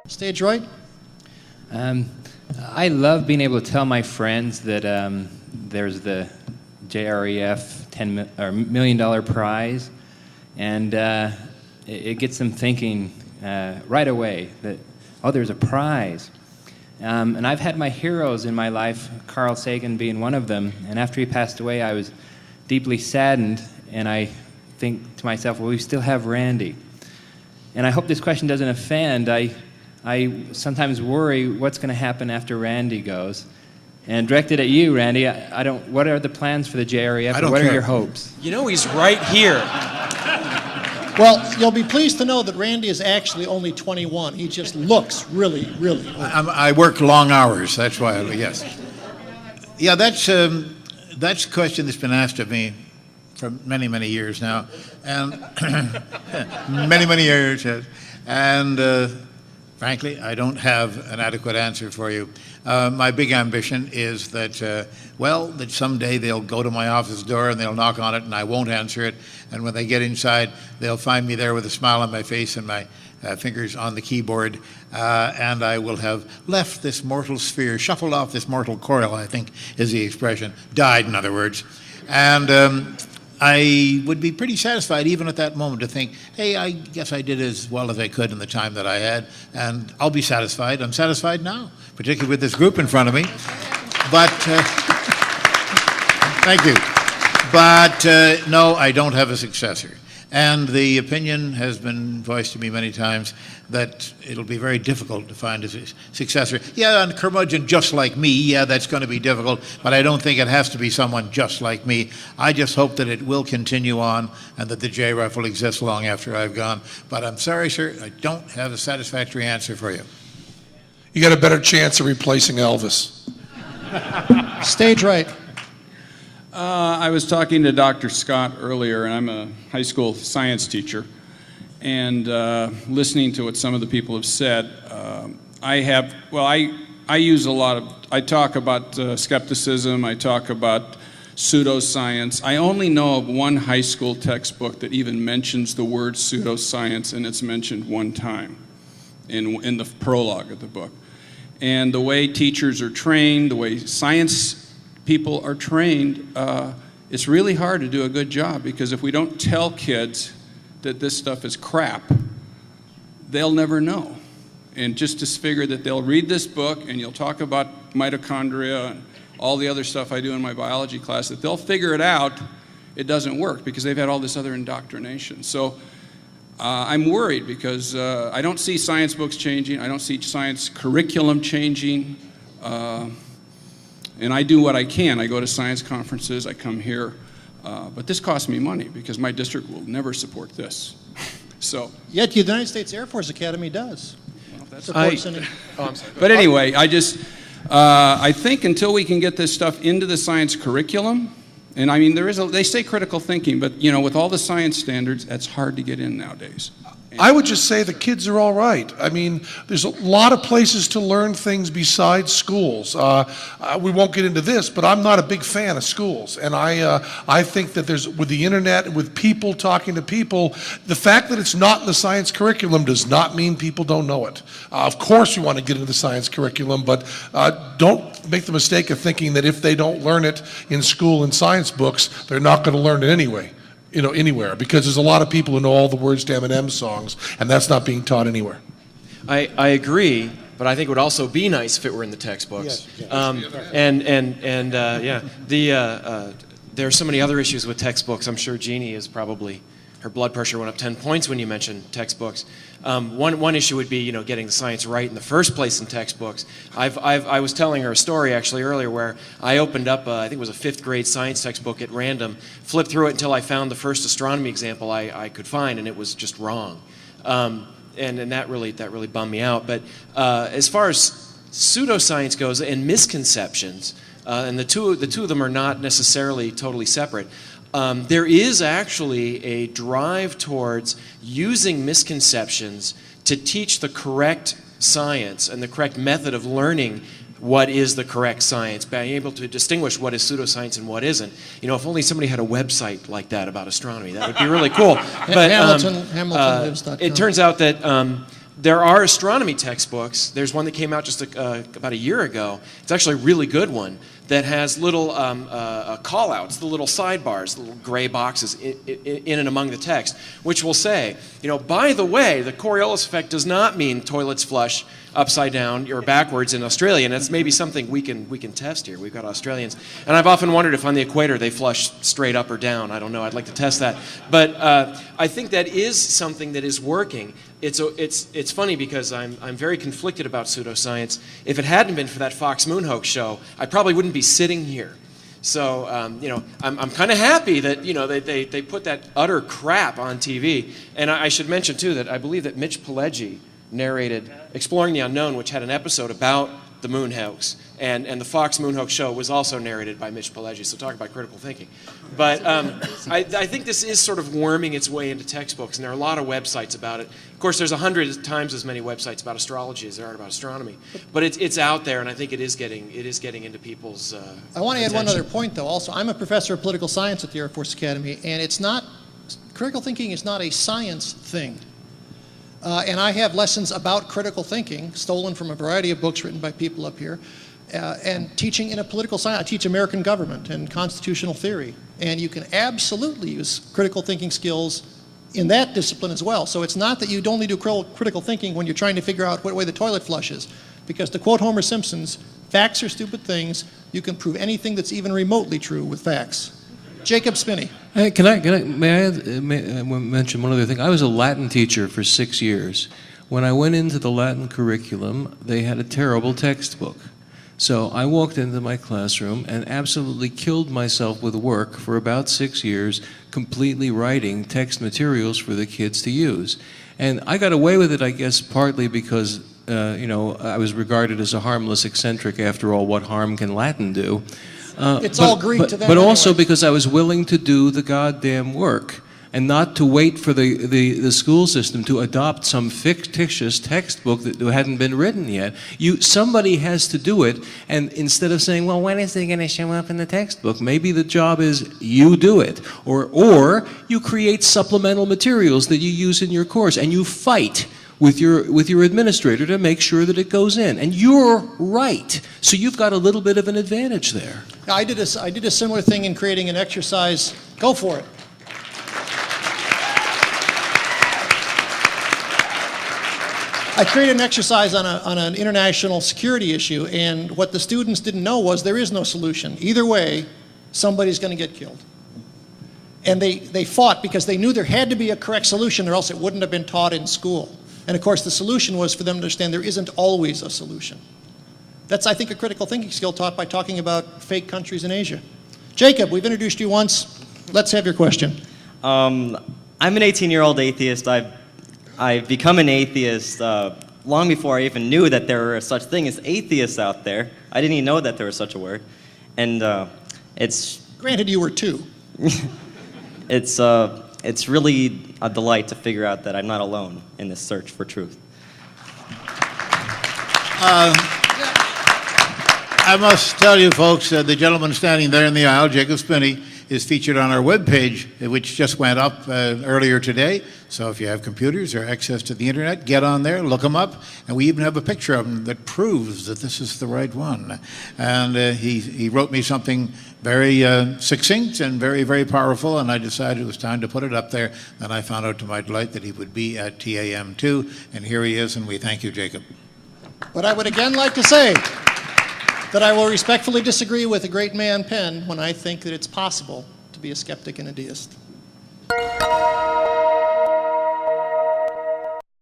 Stage right. I love being able to tell my friends that there's the JREF $10 million prize, and it gets them thinking right away that, oh, there's a prize. And I've had my heroes in my life, Carl Sagan being one of them, and after he passed away, I was deeply saddened, and I think to myself, well, we still have Randi. And I hope this question doesn't offend. I sometimes worry what's going to happen after Randi goes. And directed at you, Randi, what are the plans for the JREF? What are your hopes? You know, he's right here. Well, you'll be pleased to know that Randi is actually only 21. He just looks really, really old. I work long hours. That's why, yes. Yeah, that's a question that's been asked of me for many, many years now. And many, many years, yes. And frankly, I don't have an adequate answer for you. My big ambition is that, that someday they'll go to my office door and they'll knock on it and I won't answer it. And when they get inside, they'll find me there with a smile on my face and my fingers on the keyboard. And I will have left this mortal sphere, shuffled off this mortal coil, I think is the expression. Died, in other words. And I would be pretty satisfied even at that moment to think, hey, I guess I did as well as I could in the time that I had, and I'll be satisfied. I'm satisfied now, particularly with this group in front of me. But, thank you. But no, I don't have a successor. And the opinion has been voiced to me many times that it'll be very difficult to find a successor. Yeah, and curmudgeon just like me, yeah, that's going to be difficult, but I don't think it has to be someone just like me. I just hope that it will continue on and that the JREF will exist long after I've gone. But I'm sorry, sir, I don't have a satisfactory answer for you. You got a better chance of replacing Elvis. Stage right. I was talking to Dr. Scott earlier, and I'm a high school science teacher, and listening to what some of the people have said, I use a lot of, I talk about skepticism, I talk about pseudoscience. I only know of one high school textbook that even mentions the word pseudoscience, and it's mentioned one time in the prologue of the book. And the way teachers are trained, the way science people are trained, it's really hard to do a good job, because if we don't tell kids that this stuff is crap, they'll never know. And just to figure that they'll read this book and you'll talk about mitochondria and all the other stuff I do in my biology class, that they'll figure it out, it doesn't work because they've had all this other indoctrination. So I'm worried because I don't see science books changing, I don't see science curriculum changing. And I do what I can. I go to science conferences, I come here, but this costs me money because my district will never support this. So. Yet the United States Air Force Academy does. Well, that's I'm sorry. But anyway, I think until we can get this stuff into the science curriculum, and I mean, they say critical thinking, but you know, with all the science standards, that's hard to get in nowadays. I would just say the kids are all right. I mean, there's a lot of places to learn things besides schools. We won't get into this, but I'm not a big fan of schools. And I think that with the internet, with people talking to people, the fact that it's not in the science curriculum does not mean people don't know it. Of course we want to get into the science curriculum, but don't make the mistake of thinking that if they don't learn it in school in science books, they're not going to learn it anyway. Anywhere, because there's a lot of people who know all the words to Eminem songs, and that's not being taught anywhere. I agree, but I think it would also be nice if it were in the textbooks. Yes. There are so many other issues with textbooks. I'm sure Eugenie is probably, her blood pressure went up 10 points when you mentioned textbooks. One issue would be, getting the science right in the first place in textbooks. I was telling her a story actually earlier where I opened up, I think it was a 5th grade science textbook at random, flipped through it until I found the first astronomy example I could find, and it was just wrong. And that really bummed me out. But as far as pseudoscience goes and misconceptions, and the two of them are not necessarily totally separate. There is actually a drive towards using misconceptions to teach the correct science and the correct method of learning what is the correct science, being able to distinguish what is pseudoscience and what isn't. If only somebody had a website like that about astronomy, that would be really cool. But HamiltonLives.com. it turns out that There are astronomy textbooks. There's one that came out just about a year ago. It's actually a really good one that has little call-outs, the little sidebars, the little gray boxes in and among the text, which will say, by the way, the Coriolis effect does not mean toilets flush upside down or backwards in Australia, and that's maybe something we can test here. We've got Australians, and I've often wondered if on the equator they flush straight up or down. I don't know. I'd like to test that, but I think that is something that is working. It's funny because I'm very conflicted about pseudoscience. If it hadn't been for that Fox Moon hoax show, I probably wouldn't be sitting here. So I'm kind of happy that they put that utter crap on TV. And I should mention too that I believe that Mitch Pileggi narrated Exploring the Unknown, which had an episode about the moon hoax, and the Fox Moon hoax show was also narrated by Mitch Pileggi. So talk about critical thinking. But I think this is sort of worming its way into textbooks, and there are a lot of websites about it. Of course, there's 100 times as many websites about astrology as there are about astronomy. But it's out there, and I think it is getting into people's. I want to add one attention. other point, though. Also, I'm a professor of political science at the Air Force Academy, and critical thinking is not a science thing. And I have lessons about critical thinking, stolen from a variety of books written by people up here, and teaching in a political science. I teach American government and constitutional theory, and you can absolutely use critical thinking skills in that discipline as well. So it's not that you only do critical thinking when you're trying to figure out what way the toilet flushes, because to quote Homer Simpson's, facts are stupid things. You can prove anything that's even remotely true with facts. Jacob Spinney. Hey, may I mention one other thing? I was a Latin teacher for 6 years. When I went into the Latin curriculum, they had a terrible textbook. So I walked into my classroom and absolutely killed myself with work for about 6 years, completely writing text materials for the kids to use. And I got away with it, I guess, partly because I was regarded as a harmless eccentric. After all, what harm can Latin do? It's all Greek to them. But also anyway. because I was willing to do the goddamn work and not to wait for the school system to adopt some fictitious textbook that hadn't been written yet. Somebody has to do it, and instead of saying, well, when is it going to show up in the textbook? Maybe the job is you do it, or you create supplemental materials that you use in your course, and you fight with your administrator to make sure that it goes in. And you're right. So you've got a little bit of an advantage there. I did a similar thing in creating an exercise. Go for it. I created an exercise on an international security issue, and what the students didn't know was there is no solution. Either way, somebody's going to get killed. And they fought because they knew there had to be a correct solution, or else it wouldn't have been taught in school. And of course, the solution was for them to understand there isn't always a solution. That's, I think, a critical thinking skill taught by talking about fake countries in Asia. Jacob, we've introduced you once. Let's have your question. I'm an 18-year-old atheist. I've become an atheist long before I even knew that there were such thing as atheists out there. I didn't even know that there was such a word. And it's... Granted, you were two. It's really a delight to figure out that I'm not alone in this search for truth. I must tell you, folks, the gentleman standing there in the aisle, Jacob Spinney, is featured on our webpage, which just went up earlier today. So if you have computers or access to the internet, get on there, look him up, and we even have a picture of him that proves that this is the right one. And he wrote me something very succinct and very, very powerful, and I decided it was time to put it up there. Then I found out to my delight that he would be at TAM too, and here he is, and we thank you, Jacob. But I would again like to say that I will respectfully disagree with the great man Penn when I think that it's possible to be a skeptic and a deist.